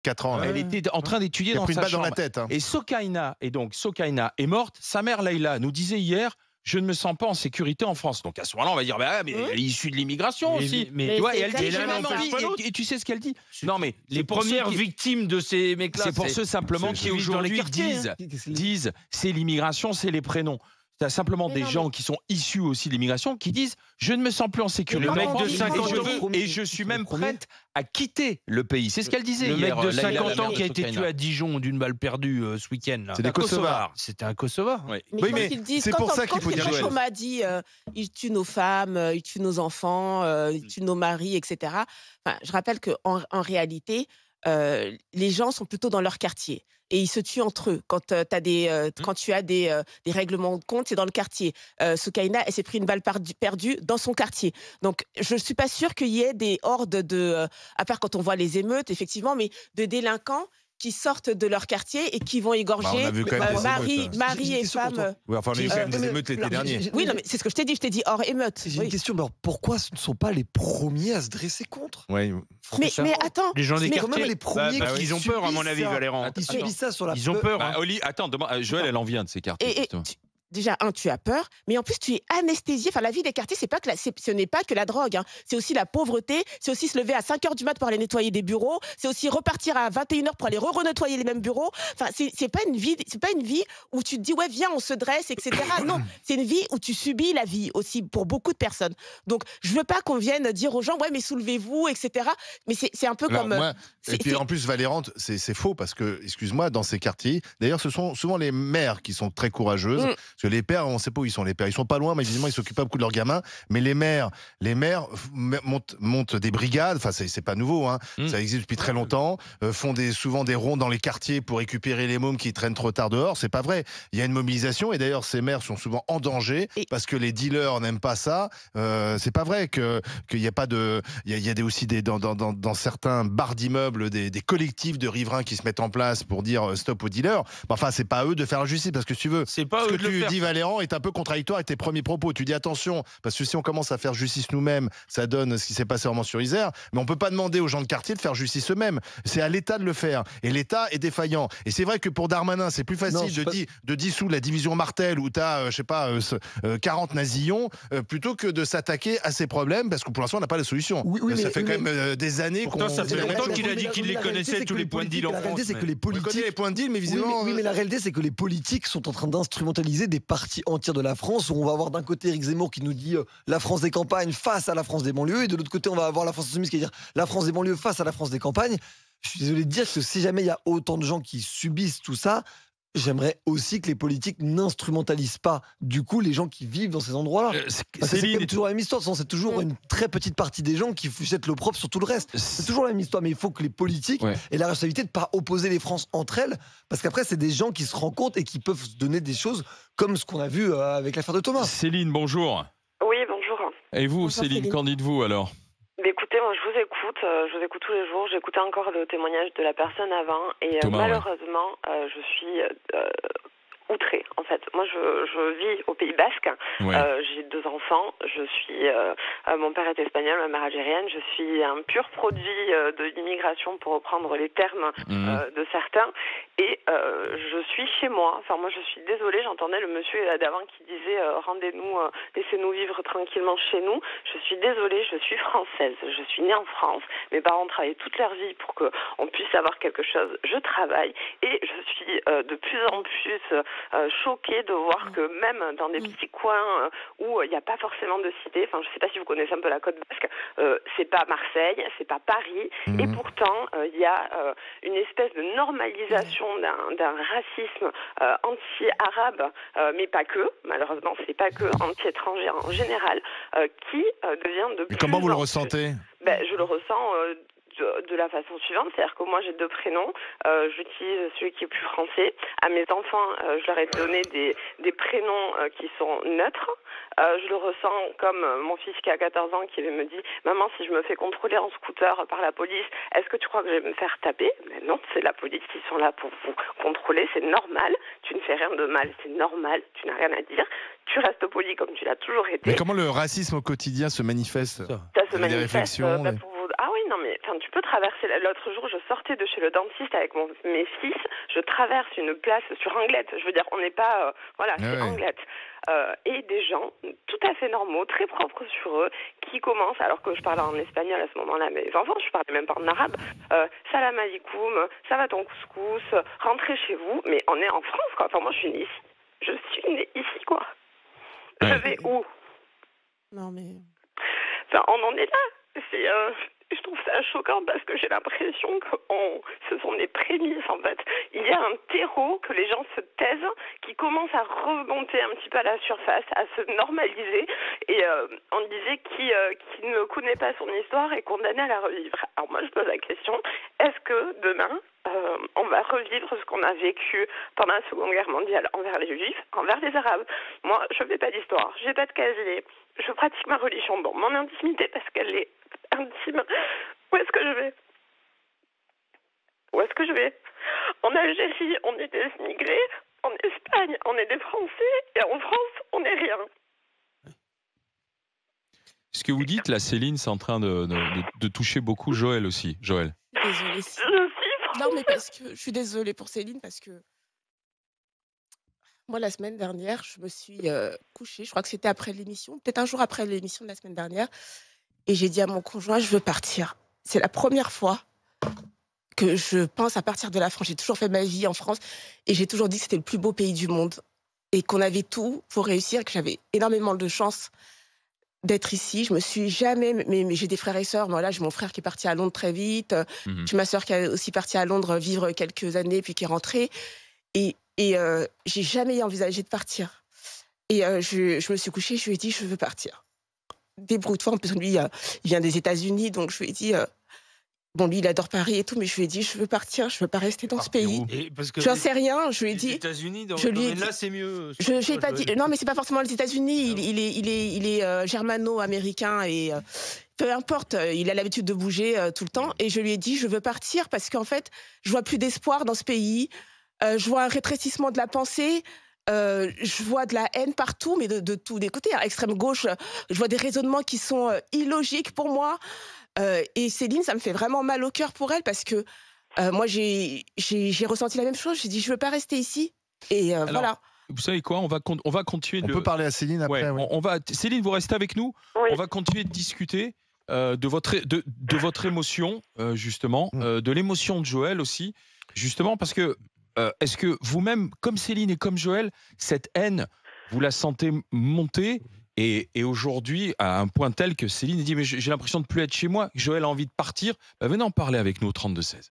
4 ans. Elle était en train d'étudier dans pris une sa balle dans chambre. la tête. Hein. Et Sokaina est morte. Sa mère Leïla nous disait hier, je ne me sens pas en sécurité en France. Donc à ce moment-là, on va dire, bah, mais elle est issue de l'immigration aussi. mais tu vois, et elle c'est dit, j'ai l'un même n'empêche envie. pas l'autre. Et tu sais ce qu'elle dit? Non, mais Les premières victimes de ces mecs-là, c'est pour ceux simplement qui aujourd'hui disent, c'est l'immigration, c'est les prénoms. Il y a simplement des gens qui sont issus aussi de l'immigration qui disent je ne me sens plus en sécurité. Le mec en de France, 50 ans, et je suis même prête à quitter le pays. C'est ce qu'elle disait le hier. mec de Leïla, 50 la mère ans de qui a été Sokaina. tué à Dijon d'une balle perdue ce week-end. C'est des Kosovars. C'était un Kosovar. Oui. Mais, Oui, quand mais ils disent, c'est pour ça qu'il faut dire quand Joël. on m'a dit ils tuent nos femmes, ils tuent nos enfants, ils tuent nos maris, etc. Enfin, je rappelle qu'en en réalité, les gens sont plutôt dans leur quartier et ils se tuent entre eux. Quand, quand tu as des règlements de compte, c'est dans le quartier. Sokaina, elle s'est pris une balle perdue dans son quartier. Donc, je ne suis pas sûre qu'il y ait des hordes à part quand on voit les émeutes, effectivement, mais de délinquants qui sortent de leur quartier et qui vont égorger on a vu quand même des mari émeutes, et femme. Oui, enfin, on a eu quand même des émeutes l'été dernier. Oui, non, mais c'est ce que je t'ai dit. Je t'ai dit hors émeute. J'ai Oui. une question, mais alors pourquoi ce ne sont pas les premiers à se dresser contre? Ouais. Mais attends, Les gens des mais quand quartiers. même les premiers qui ils ont peur, à mon avis, subissent ça. Valéran. Ils subissent ça sur la Ils ont peur. Bah, hein. Oli, attends, Joël, elle en vient de ces quartiers. et justement. déjà, tu as peur, mais en plus, tu es anesthésié. Enfin, la vie des quartiers, ce n'est pas que la drogue. Hein. C'est aussi la pauvreté, c'est aussi se lever à 5 h du mat pour aller nettoyer des bureaux, c'est aussi repartir à 21 h pour aller renettoyer les mêmes bureaux. Enfin, c'est pas une vie où tu te dis, ouais, viens, on se dresse, etc. Non, c'est une vie où tu subis la vie aussi pour beaucoup de personnes. Donc, je veux pas qu'on vienne dire aux gens, ouais, mais soulevez-vous, etc. Mais c'est un peu Alors, comme... moi, et puis en plus, Valérante, c'est faux parce que, excuse-moi, dans ces quartiers, d'ailleurs, ce sont souvent les mères qui sont très courageuses. Parce que les pères, on ne sait pas où ils sont, les pères. Ils sont pas loin, mais évidemment, ils s'occupent pas beaucoup de leurs gamins. Mais les mères montent des brigades. Enfin, c'est pas nouveau, hein. Ça existe depuis très longtemps. Font souvent des ronds dans les quartiers pour récupérer les mômes qui traînent trop tard dehors. C'est pas vrai. Il y a une mobilisation et d'ailleurs, ces mères sont souvent en danger parce que les dealers n'aiment pas ça. C'est pas vrai qu'il y a pas de. Il y a aussi dans certains bars d'immeubles des collectifs de riverains qui se mettent en place pour dire stop aux dealers. Enfin, c'est pas à eux de faire la justice parce que si tu veux. C'est pas Ce eux que de le tu faire. dis, Valéran, est un peu contradictoire avec tes premiers propos. Tu dis attention, parce que si on commence à faire justice nous-mêmes, ça donne ce qui s'est passé en Romans-sur-Isère, mais on peut pas demander aux gens de quartier de faire justice eux-mêmes. C'est à l'État de le faire. Et l'État est défaillant. Et c'est vrai que pour Darmanin, c'est plus facile de dissoudre la division Martel où tu as, 40 nazillons, plutôt que de s'attaquer à ces problèmes, parce que pour l'instant, on n'a pas la solution. Ça fait quand même des années qu'on... Pourtant, ça fait la même longtemps chose. qu'il a dit qu'il les connaissait, tous les points de deal en La réalité, France. c'est que les On connaît politiques... les points de deal, mais visiblement... Oui, mais la réalité, c'est que les politiques sont en train d'instrumentaliser des parties entières de la France, où on va avoir d'un côté Éric Zemmour qui nous dit la France des campagnes face à la France des banlieues, et de l'autre côté, on va avoir la France insoumise qui va dire la France des banlieues face à la France des campagnes. Je suis désolé de dire que si jamais il y a autant de gens qui subissent tout ça, j'aimerais aussi que les politiques n'instrumentalisent pas, du coup, les gens qui vivent dans ces endroits-là. Parce que c'est Céline, comme toujours la même histoire. C'est toujours une très petite partie des gens qui jettent l'opprobre sur tout le reste. C'est toujours la même histoire, mais il faut que les politiques aient la responsabilité de ne pas opposer les Frances entre elles, parce qu'après, c'est des gens qui se rencontrent et qui peuvent se donner des choses comme ce qu'on a vu avec l'affaire de Thomas. Céline, bonjour. Oui, bonjour. Et vous, Bonjour, Céline, Céline. qu'en dites-vous alors? Écoutez, moi je vous écoute tous les jours. J'écoutais encore le témoignage de la personne avant et Thomas, malheureusement, je suis outrée en fait. Moi je vis au Pays Basque, j'ai 2 enfants, mon père est espagnol, ma mère algérienne, je suis un pur produit de l'immigration pour reprendre les termes de certains et je suis chez moi, enfin moi je suis désolée, j'entendais le monsieur d'avant qui disait rendez-nous, laissez-nous vivre tranquillement chez nous. Je suis désolée, je suis française, je suis née en France, mes parents travaillaient toute leur vie pour qu'on puisse avoir quelque chose, je travaille et je suis de plus en plus choquée de voir que même dans des petits coins où il n'y a pas forcément de cité, enfin je ne sais pas si vous connaissez un peu la côte basque, c'est pas Marseille, c'est pas Paris, et pourtant il y a une espèce de normalisation d'un racisme anti-arabe, mais pas que, malheureusement c'est pas que anti-étranger en général, qui devient de plus Et comment vous le en plus. ressentez? Je le ressens de la façon suivante, c'est-à-dire que moi j'ai 2 prénoms, j'utilise celui qui est plus français. À mes enfants, je leur ai donné des prénoms qui sont neutres. Je le ressens comme mon fils qui a 14 ans qui me dit « Maman, si je me fais contrôler en scooter par la police, est-ce que tu crois que je vais me faire taper ?» Mais non, c'est la police qui sont là pour vous contrôler, c'est normal, tu ne fais rien de mal, c'est normal, tu n'as rien à dire, tu restes poli comme tu l'as toujours été. Mais comment le racisme au quotidien se manifeste? Ça se Vous avez des manifeste réflexions, pour vous. Ah oui, non mais enfin, tu peux traverser. L'autre jour, je sortais de chez le dentiste avec mes fils. Je traverse une place sur Anglette. Je veux dire, on n'est pas, voilà, c'est Anglette. Et des gens tout à fait normaux, très propres sur eux, qui commencent, alors que je parlais en espagnol à ce moment-là, mes enfants, je parlais même pas en arabe. Salam alaikum, ça va ton couscous, rentrez chez vous. Mais on est en France, quoi. Enfin, moi, je suis née ici. Je suis née ici, quoi. Je vais où? Non, mais. Enfin, on en est là. Je trouve ça choquant parce que j'ai l'impression que ce sont des prémices, en fait. Il y a un terreau que les gens se taisent, qui commence à remonter un petit peu à la surface, à se normaliser. Et on disait qui ne connaît pas son histoire est condamné à la revivre. Alors moi, je pose la question, est-ce que demain, on va revivre ce qu'on a vécu pendant la Seconde Guerre mondiale envers les Juifs, envers les Arabes? Moi, je fais pas d'histoire, j'ai pas de casier, je pratique ma religion dans mon intimité parce qu'elle est intime. Où est-ce que je vais? Où est-ce que je vais? En Algérie, on est des immigrés. En Espagne, on est des Français. Et en France, on n'est rien. Ce que vous dites là, Céline, c'est en train de toucher beaucoup Joël aussi. Joël. Désolée. Je suis française. Non, mais parce que je suis désolée pour Céline, parce que moi, la semaine dernière, je me suis couchée. Je crois que c'était après l'émission, peut-être un jour après l'émission de la semaine dernière. Et j'ai dit à mon conjoint, je veux partir. C'est la première fois que je pense à partir de la France. J'ai toujours fait ma vie en France et j'ai toujours dit que c'était le plus beau pays du monde et qu'on avait tout pour réussir, que j'avais énormément de chance d'être ici. Je me suis jamais... Mais j'ai des frères et sœurs. Moi, là, j'ai mon frère qui est parti à Londres très vite. J'ai ma sœur qui est aussi partie à Londres vivre quelques années puis qui est rentrée. Et j'ai jamais envisagé de partir. Et je me suis couchée, je lui ai dit, je veux partir. Débrouille-toi. En plus, lui, il vient des États-Unis, donc je lui ai dit... Bon, lui, il adore Paris et tout, mais je lui ai dit, je veux partir, je veux pas rester dans ce pays. J'en sais rien, je lui ai dit. Les États-Unis, dans je lui ai là, c'est mieux. J'ai pas dit. Non, mais c'est pas forcément les États-Unis. Il est germano-américain et peu importe. Il a l'habitude de bouger tout le temps. Et je lui ai dit, je veux partir parce qu'en fait, je vois plus d'espoir dans ce pays. Je vois un rétrécissement de la pensée. Je vois de la haine partout, mais de tous les côtés. À extrême gauche, je vois des raisonnements qui sont illogiques pour moi. Et Céline, ça me fait vraiment mal au cœur pour elle parce que moi, j'ai ressenti la même chose. J'ai dit, je veux pas rester ici. Et Alors, voilà. Vous savez quoi, on va continuer. On peut parler à Céline après. Ouais, Oui. Céline, vous restez avec nous. Oui. On va continuer de discuter de votre émotion, justement, de l'émotion de Joël aussi, justement, parce que est-ce que vous-même, comme Céline et comme Joël, cette haine, vous la sentez monter et aujourd'hui, à un point tel que Céline dit, mais j'ai l'impression de plus être chez moi, Joël a envie de partir, venez en parler avec nous au 32-16.